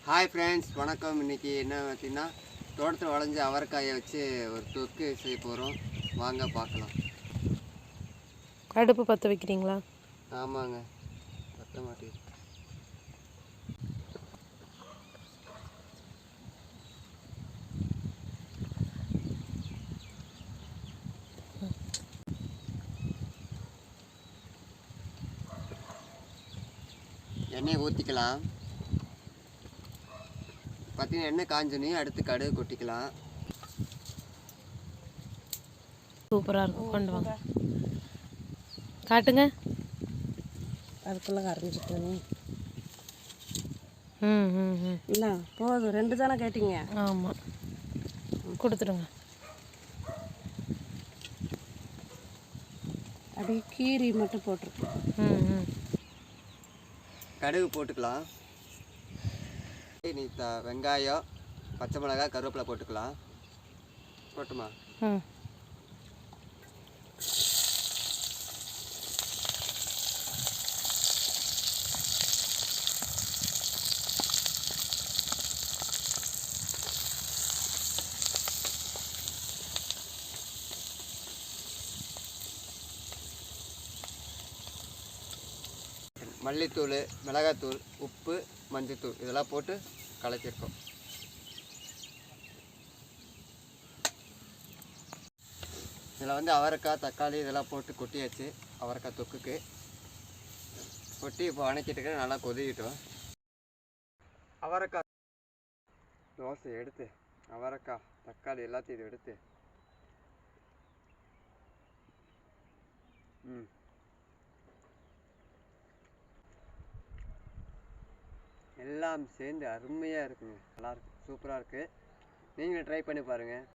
Hi friends, வணக்கம். இன்றைக்கி என்ன பார்த்தீங்கன்னா, தோட்டத்தில் வளைஞ்ச அவரைக்காயை வச்சு ஒரு தொக்கு செய்ய போகிறோம். வாங்க பார்க்கலாம். அடுப்பு பற்ற வைக்கிறீங்களா? ஆமாங்க, பற்ற மாட்டேங்குது. எண்ணெயை ஊற்றிக்கலாம். பார்த்தீங்கன்னா எண்ணெய் காஞ்சோன்னே அடுத்து கடுகு கொட்டிக்கலாம். சூப்பராக இருக்கும். கொண்டு வாங்க, காட்டுங்க. அதுக்குள்ளே கரைஞ்சிட்டு ம் இல்லை போதும், 2 தானே கேட்டீங்க? ஆமாம், கொடுத்துடுங்க. அப்படியே கீரி மட்டும் போட்டிருக்கேன். கடுகு போட்டுக்கலாம். நீ வெங்காயம், பச்சை மிளகாய், கருவேப்பிலை போட்டுக்கலாம். போட்டுமா? மல்லித்தூள், மிளகாத்தூள், உப்பு, மஞ்சத்தூள் இதெல்லாம் போட்டு கலக்கியிருக்கோம். இதில் வந்து அவரைக்காய், தக்காளி இதெல்லாம் போட்டு கொட்டியாச்சு. அவரைக்காய் தொக்குக்கு கொட்டி இப்போ வணக்கிட்டு நல்லா கொதிக்கிட்டோம். அவரைக்காய் தோசை எடுத்து அவரைக்காய், தக்காளி எல்லாத்தையும் இது எடுத்து எல்லாம் சேர்ந்து அருமையாக இருக்குங்க. நல்லாயிருக்கு, சூப்பராக இருக்குது. நீங்களும் ட்ரை பண்ணி பாருங்கள்.